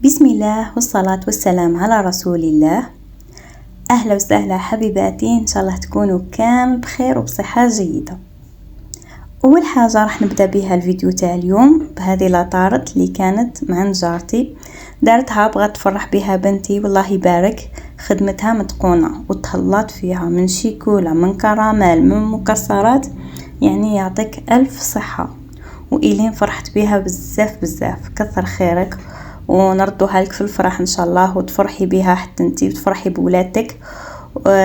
بسم الله والصلاة والسلام على رسول الله. أهلا وسهلا حبيباتي، إن شاء الله تكونوا كامل بخير وبصحة جيدة. أول حاجة راح نبدأ بها الفيديو تاع اليوم بهذه لاطارت اللي كانت مع جارتي، دارتها بغات تفرح بها بنتي، والله يبارك، خدمتها متقونة وتهلات فيها من شيكولا من كراميل من مكسرات، يعني يعطيك ألف صحة. وإلين فرحت بها بزاف كثر خيرك، ونردوها لك في الفرح ان شاء الله، وتفرحي بها حتى انتي وتفرحي بولادك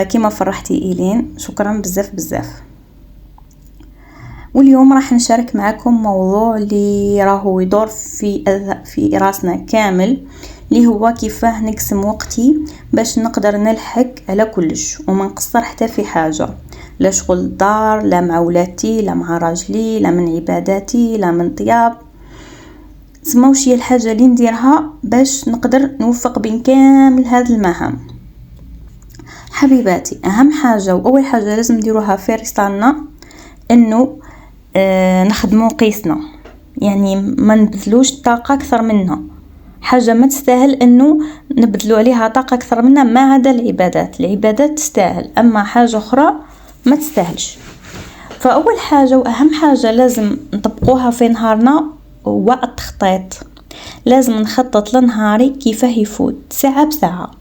كما فرحتي إلين. شكرا بزاف. واليوم راح نشارك معكم موضوع اللي راهو يدور في راسنا كامل، اللي هو كيفاه نقسم وقتي باش نقدر نلحق على كلش وما نقصر حتى في حاجه، لا شغل الدار، لا مع ولادتي، لا مع راجلي، لا من عباداتي، لا من طياب. سماوش هي الحاجه اللي نديرها باش نقدر نوفق بين كامل هذه المهام. حبيباتي، اهم حاجه واول حاجه لازم نديروها في رسالنا انه نخدمو قيسنا، يعني ما نبذلوش طاقه اكثر منها. حاجه ما تستاهل انه نبذلوا عليها طاقه اكثر منها، ما عدا العبادات تستاهل، اما حاجه اخرى ما تستاهلش. فاول حاجه واهم حاجه لازم نطبقوها في نهارنا هو التخطيط. لازم نخطط لنهاري كيفاه يفوت ساعه بساعه.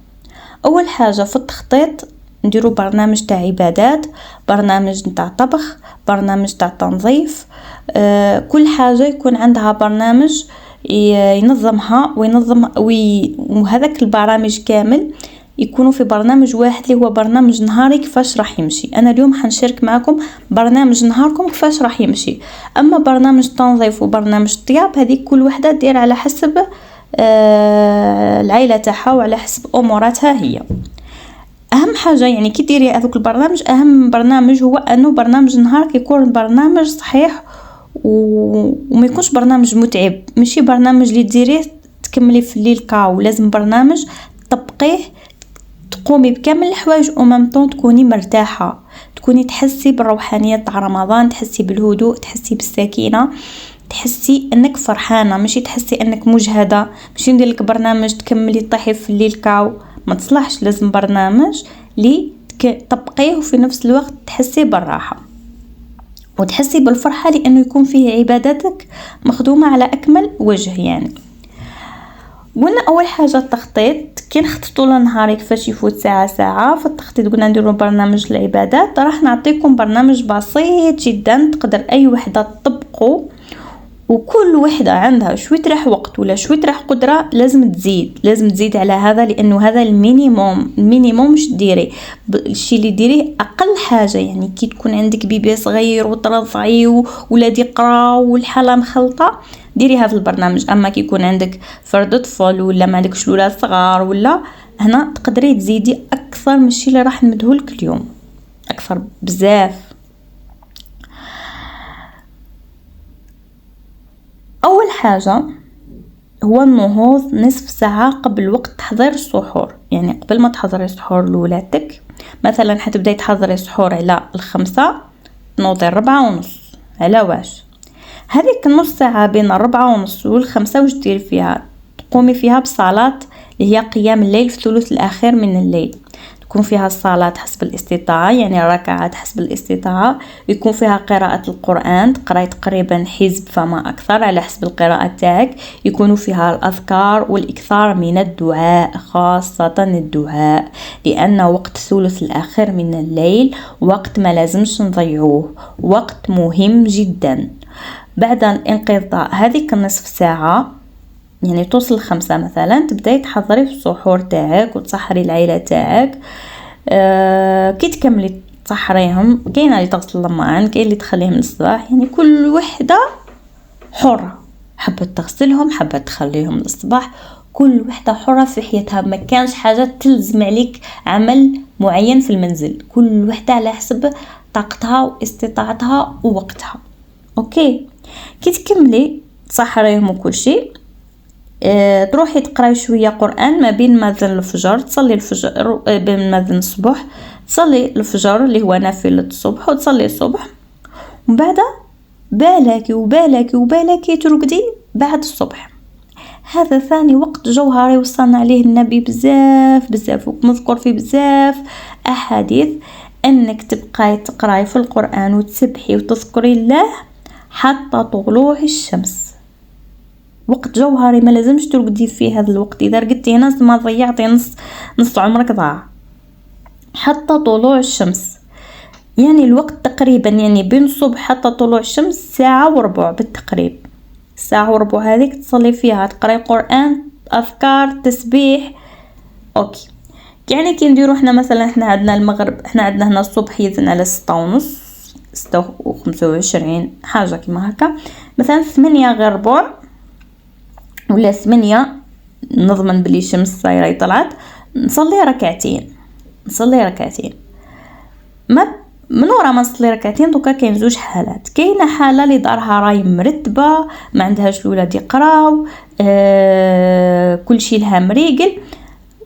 اول حاجه في التخطيط نديرو برنامج تاع عبادات، برنامج تاع طبخ، برنامج تاع تنظيف، كل حاجه يكون عندها برنامج ينظمها وهذاك البرامج كامل يكونوا في برنامج واحد اللي هو برنامج نهاري كيفاش راح يمشي. انا اليوم حنشارك معكم برنامج نهاركم كيفاش راح يمشي. اما برنامج التنظيف وبرنامج الطياب هذه كل وحده دير على حسب العائله تاعها وعلى حسب اموراتها هي. اهم حاجه يعني كي ديري هذوك البرنامج، اهم برنامج هو انه برنامج نهارك يكون برنامج صحيح وما يكونش برنامج متعب، ماشي برنامج اللي ديريه تكملي في الليل كاو. لازم برنامج تطبقيه تقومي بكامل الحوايج ومامطون تكوني مرتاحه، تكوني تحسي بالروحانيه تاع رمضان، تحسي بالهدوء، تحسي بالسكينه، تحسي انك فرحانه، ماشي تحسي انك مجهده. ماشي ندير لك برنامج تكملي طيحي في الليل كاو، ما تصلحش. لازم برنامج اللي تطبقيه وفي نفس الوقت تحسي بالراحه وتحسي بالفرحه، لانه يكون فيه عباداتك مخدومه على اكمل وجه يعني. قلنا اول حاجه التخطيط. كي نخططوا لنهاري كيفاش يفوت ساعه في التخطيط، قلنا نديروا برنامج العبادات. راح نعطيكم برنامج بسيط جدا تقدر اي وحده تطبقه، وكل وحده عندها شويه راح وقت ولا شويه راح قدره لازم تزيد على هذا، لانه هذا المينيموم مش ديري الشيء اللي ديريه اقل حاجه. يعني كي تكون عندك بيبي صغير وترضعي وولادي يقراو والحاله مخلطه، ديري هذا البرنامج. اما كي يكون عندك فرد طفل ولا ما عندكش ولاد صغار، ولا هنا تقدري تزيدي اكثر من الشيء اللي راح ندهولك اليوم، اكثر بزاف. اول حاجه هو النهوض نصف ساعه قبل وقت تحضير السحور. يعني قبل ما تحضري السحور لولادك، مثلا حتبداي تحضري السحور على 5، تنوضي 4:30. على واش هذيك النص ساعه بين 4:30 و5 واش ديري فيها؟ تقومي فيها بصلاه اللي هي قيام الليل في الثلث الاخير من الليل. تكون فيها الصلاة حسب الاستطاعة، يعني ركعات حسب الاستطاعة. يكون فيها قراءة القرآن، تقرأي تقريبا حزب فما أكثر على حسب القراءة تاعك. يكونوا فيها الأذكار والإكثار من الدعاء، خاصة الدعاء، لأن وقت الثلث الأخير من الليل وقت ما لازمش نضيعوه، وقت مهم جدا. بعد انقضاء هذيك النصف ساعة، يعني توصل 5 مثلا، تبداي تحضري في السحور تاعك وتصحري العائله تاعك. كي تكملي تصحريهم، كاينه اللي تغسل الماعن، كاين اللي تخليهم للصباح، يعني كل وحده حره، حبت تغسلهم حبت تخليهم للصباح، كل وحده حره في حياتها. ما كانش حاجه تلزم عليك عمل معين في المنزل، كل وحده على حسب طاقتها واستطاعتها ووقتها. اوكي، كي تكملي تصحريهم وكل شيء، تروحي تقراي شويه قران ما بين ماذن الفجر، تصلي الفجر بين ماذن الصبح، تصلي الفجر اللي هو نافله الصبح، وتصلي الصبح. ومن بعد بالك ترقدي بعد الصبح. هذا ثاني وقت جوهري وصلنا عليه النبي بزاف ومذكور فيه بزاف أحاديث أنك تبقاي تقراي في القرآن وتسبحي وتذكري الله حتى طلوع الشمس. وقت جوهري ما لازمش ترقدي فيه هذا الوقت، إذا رقدتي هنا ما ضيعتي نص عمرك ضاع. حتى طلوع الشمس يعني الوقت تقريبا يعني بين الصبح حتى طلوع الشمس 1 ساعة وربع بالتقريب. 1 ساعة وربع هذيك تصلي فيها، تقراي قرآن، أذكار، تسبيح. أوكي يعني كي نديرو احنا مثلا احنا عندنا المغرب، احنا عندنا هنا الصبح يزن على 6:30 6:25 حاجة كيما هكا، مثلا 8 غير ربع ولا 8 نضمن بلي الشمس صايره طلعت، نصلي ركعتين ما من ورا ما نصلي ركعتين. دوكا كاين زوج حالات، كاينه حاله اللي دارها راي مرتبه ما عندهاش الولاد يقراو كل شيء لها مريقل،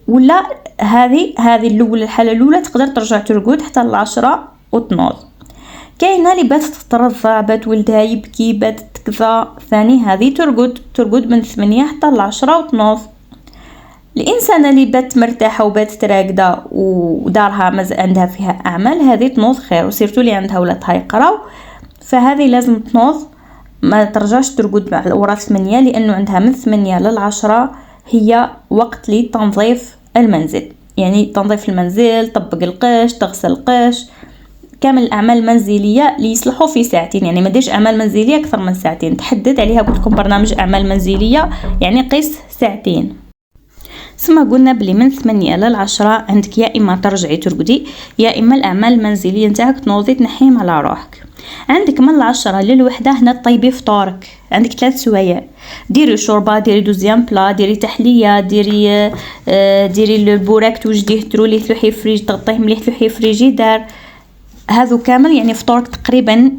ولا هذه الاولى الحاله الاولى تقدر ترجع ترقد حتى 10 وتنوض. كاينه اللي بات تترضع، بات ولدها يبكي، بات كذا، ثاني هذه ترقد من 8 حتى 10 وتنوض. الانسانه اللي بات مرتاحه وبات راقده ودارها عندها فيها اعمال، هذه تنوض خير، وسيرتو اللي عندها ولادها يقراو، فهذه لازم تنوض ما ترجعش ترقد مع ورا 8، لانه عندها من 8 ل 10 هي وقت لتنظيف المنزل، يعني تنظيف المنزل، طبق القش، تغسل القش، كامل الاعمال المنزليه اللي يصلحوا في ساعتين. يعني ما ديرش اعمال منزليه اكثر من ساعتين، تحدد عليها. قلت لكم برنامج اعمال منزليه يعني قيس ساعتين. ثم قلنا بلي من 8 ل 10 عندك يا اما ترجعي ترقدي، يا اما الاعمال المنزليه نتاعك تنوضي تنحيهم على روحك. عندك من 10 للوحدة هنا طيبي فطورك، عندك 3 سوايع، ديري شوربه، ديري دوزيام بلا، ديري تحليه، ديري البوراك توجديه تروليه تلوحي فريج، تغطيه مليح تلوحي فريجيدار. هذا كامل يعني فطورك تقريبا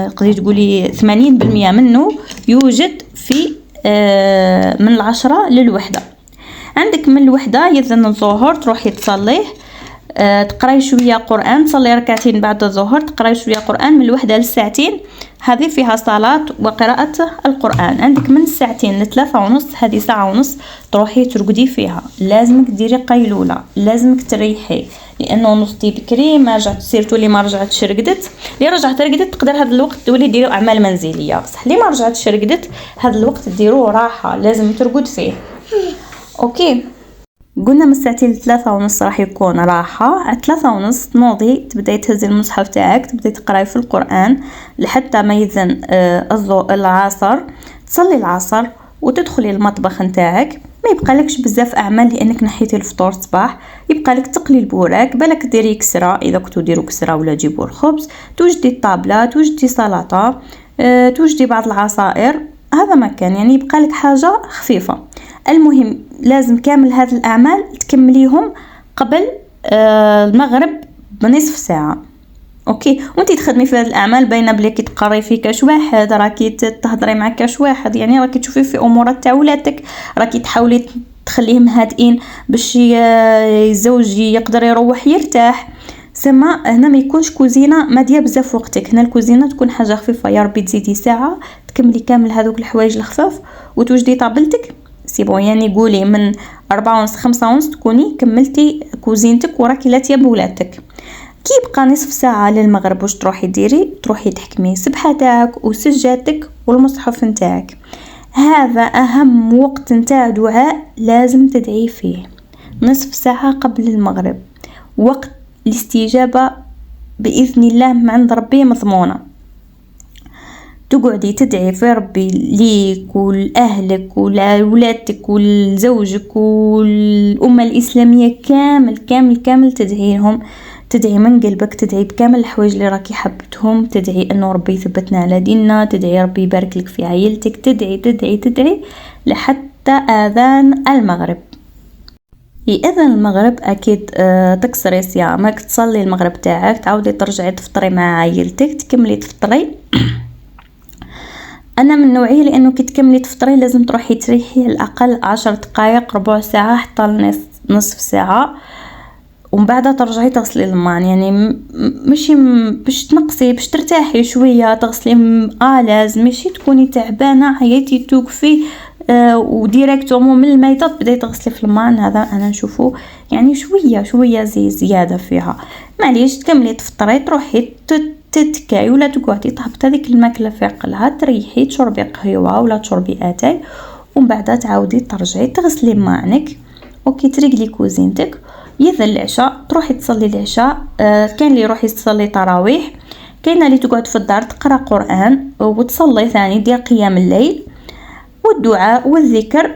تقدري تقولي 80% منه يوجد في من 10 للوحدة. عندك من الوحدة يذن الظهر تروحي تصليه، تقراي شويه قرآن، تصلي ركعتين بعد الظهر، تقراي شويه قرآن. من الوحدة للساعتين هذه فيها صلاة وقراءة القرآن. عندك من الساعتين ل3:30 هذه 1.5 ساعة تروحي ترقدي فيها. لازمك ديري قيلولة، لازمك تريحي، لانه نضتي بكري ما رجعت، سيرتو اللي ما رجعتش رقدت، اللي رجعت رقدت تقدر هذا الوقت تولي ديروا اعمال منزليه، بصح اللي ما رجعتش رقدت هذا الوقت ديروه راحه، لازم ترقد فيه. اوكي قلنا من الساعتين ل3:30 راح يكون راحه. على 3:30 تنوضي تبداي تهزي المصحف تاعك، تبداي تقراي في القرآن لحتى ما يذن العصر، تصلي العصر وتدخلي المطبخ نتاعك. ما يبقى لكش بزاف اعمال لانك نحيتي الفطور صباح، يبقى لك تقلي البوراك، بالك ديري كسره اذا كنتو ديروا كسره ولا جيبوا الخبز، توجدي الطابله، توجدي سلطه، توجدي بعض العصائر. هذا ما كان يعني يبقى لك حاجه خفيفه. المهم لازم كامل هذه الاعمال تكمليهم قبل المغرب بنصف ساعه. اوكي وانتي تخدمي في هذه الاعمال باينه بلي كي تقري في كاش واحد، راكي تهضري مع كاش واحد، يعني راكي تشوفي في امورات تاع ولادك، راكي تحاولي تخليهم هادئين باش الزوج يقدر يروح يرتاح. سما هنا ما يكونش كوزينه ماديه بزاف وقتك، هنا الكوزينه تكون حاجه خفيفه، يا ربي تزيدي ساعه تكملي كامل هذوك الحوايج الخفاف وتوجدي طابلتك سي بون. يعني قولي من 4:30 5:30 تكوني كملتي كوزينتك وراكي لاتيه بولادك. كي يبقى نصف ساعه للمغرب واش تروحي ديري؟ تروحي تحكمي سبحه تاعك وسجاتك والمصحف نتاعك. هذا اهم وقت نتاع دعاء لازم تدعي فيه، نصف ساعه قبل المغرب، وقت الاستجابه باذن الله من عند ربي مضمونه. تقعدي تدعي في ربي ليك ولأهلك ولولادك ولزوجك والأمة الإسلامية كامل كامل كامل، تدعي لهم، تدعي من قلبك، تدعي بكامل الحوايج اللي راكي حبتهم، تدعي أنه ربي يثبتنا على ديننا، تدعي ربي يبارك لك في عائلتك، تدعي تدعي تدعي لحتى آذان المغرب. يأذن المغرب أكيد تكسري صيامك، تصلي المغرب تاعك، تعاودي ترجعي تفطري مع عائلتك، تكملي تفطري. انا من نوعيه لانه كي تكملي تفطري لازم تروحي تريحي على الاقل 10 دقائق، ربع ساعه حتى نصف ساعه، ومن بعد ترجعي تغسلي الماء. يعني ماشي باش تنقصي، باش ترتاحي شويه، تغسلي لازم ماشي تكوني تعبانه عياتي توقفي وديريكتومون من الميطه تبداي تغسلي في الماء. هذا انا نشوفه يعني شويه زياده فيها. معليش تكملي تفطري تروحي تتكاي ولا تقعدي تهبطي هذيك الماكله في عقلها، تريحي تشربي قهوه ولا تشربي اتاي، ومن بعد تعاودي ترجعي تغسلي ماعنك. اوكي تريقلي كوزينتك، يذن العشاء تروحي تصلي العشاء. كاين اللي يروح يصلي تراويح، كاينه اللي تقعد في الدار تقرا قران وتصلي ثاني ديال قيام الليل والدعاء والذكر.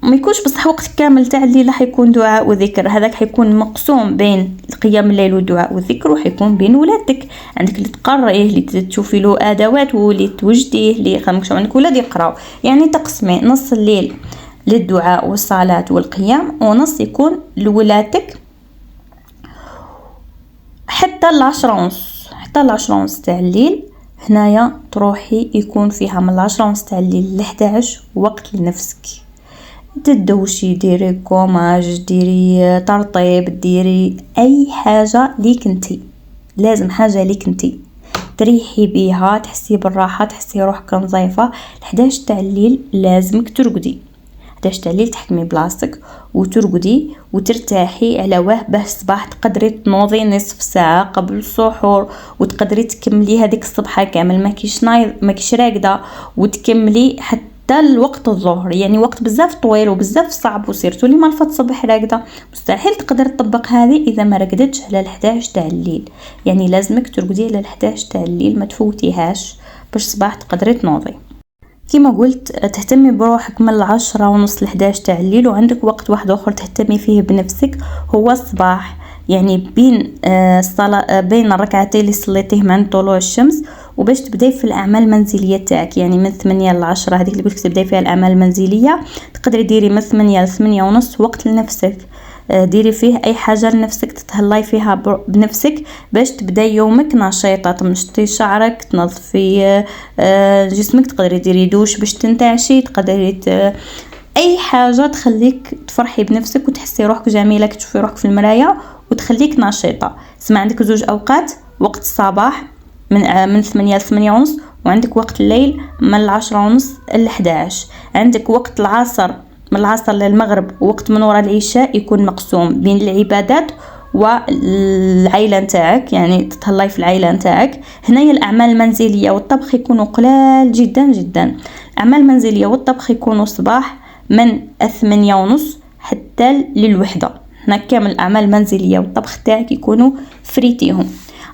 ما يكونش بصح وقت كامل تاع الليل حيكون دعاء وذكر، هذاك حيكون مقسوم بين قيام الليل والدعاء والذكر، وحيكون بين ولادك. عندك اللي تقرأيه، اللي تشوفي له ادوات، واللي توجديه، اللي خمك عندك ولاد يقراو. يعني تقسمي نص الليل للدعاء والصلاة والقيام، ونص يكون لولادك حتى 10:30 حتى 10:30 تاع الليل. هنايا تروحي يكون فيها من 10:30 تاع الليل ل11 وقت لنفسك، تدوشي، ديري كوماج، ديري ترطيب، ديري اي حاجه ليك انتي، لازم حاجه ليك انتي تريحي بيها، تحسي بالراحه، تحسي روحك نظيفه. 11 تاع الليل لازمك ترقدي، 11 تاع الليل تحكمي بلاصتك وترقدي وترتاحي على باه الصباح تقدري تنوضي نصف ساعه قبل السحور، وتقدري تكملي هذيك الصباحه كامل ماكيش راقده، وتكملي حتى الوقت الظهر. يعني وقت بزاف طويل وبزاف صعب، وسيرتو اللي مالفه الصبح راقده مستحيل تقدر تطبق هذه اذا ما رقدتش على 11 تاع الليل. يعني لازمك ترقدي على 11 تاع الليل، ما تفوتيهاش باش الصباح تقدري تنوضي. كما قلت تهتمي بروحك من 10:30 ل11 تاع الليل، وعندك وقت واحد اخر تهتمي فيه بنفسك هو الصباح. يعني بين الصلاه، بين الركعتين اللي صليتيه من طلوع الشمس وباش تبداي في الاعمال المنزليه تاعك. يعني من 8 ل 10 هذيك اللي قلت تبداي فيها الاعمال المنزليه، تقدري ديري من 8 ل 8:30 وقت لنفسك، ديري فيه اي حاجه لنفسك تتهلاي فيها بنفسك باش تبداي يومك نشيطه. تمشطي شعرك، تنظفي جسمك، تقدري ديري دوش باش تنتعشي، تقدري اي حاجه تخليك تفرحي بنفسك وتحسي روحك جميله، تشوفي روحك في المرايه وتخليك نشيطه. اسمع، عندك زوج اوقات، وقت الصباح من 8 ل 8:30، وعندك وقت الليل من 10:30 ل 11. عندك وقت العصر من العصر للمغرب، ووقت من وراء العشاء يكون مقسوم بين العبادات والعائله نتاعك، يعني تتهلاي في العائله نتاعك. هنايا الاعمال المنزليه والطبخ يكونوا قلال جدا جدا. الاعمال المنزليه والطبخ يكونوا الصباح من 8:30 حتى للوحده. هنا كامل الاعمال المنزليه والطبخ تاعك يكونوا فريتيهم.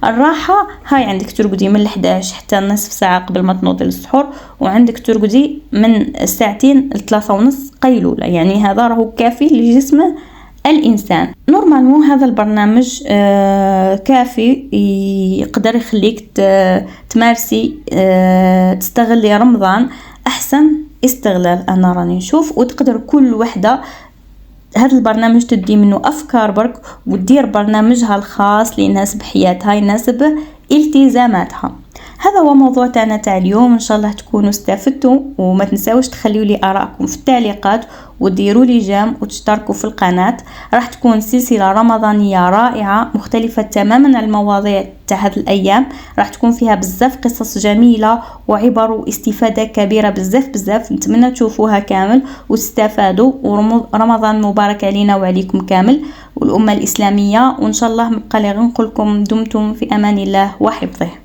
الراحه هاي عندك ترقدي من 11 حتى نصف ساعه قبل ما تنوضي للسحور، وعندك ترقدي من 2 ل 3:30 قيلوله. يعني هذا راهو كافي لجسم الانسان. نورمالمون هذا البرنامج كافي يقدر يخليك تمارسي، تستغلي رمضان احسن استغلال انا راني نشوف. وتقدر كل وحده هذا البرنامج تدي منه افكار برك، ودير برنامجها الخاص اللي يناسب حياتها، يناسب التزاماتها. هذا هو موضوع تاعنا تاع اليوم. ان شاء الله تكونوا استفدتوا، وما تنساوش تخليوا لي ارائكم في التعليقات، وديروا لي جيم وتشتركوا في القناه. راح تكون سلسله رمضانيه رائعه مختلفه تماما عن المواضيع تاع هذه الايام. راح تكون فيها بزاف قصص جميله وعبر واستفاده كبيره بزاف. نتمنى تشوفوها كامل وتستفادوا، ورمضان مبارك علينا وعليكم كامل والامه الاسلاميه. وان شاء الله مبقى لي غير نقول لكم دمتم في امان الله وحفظه.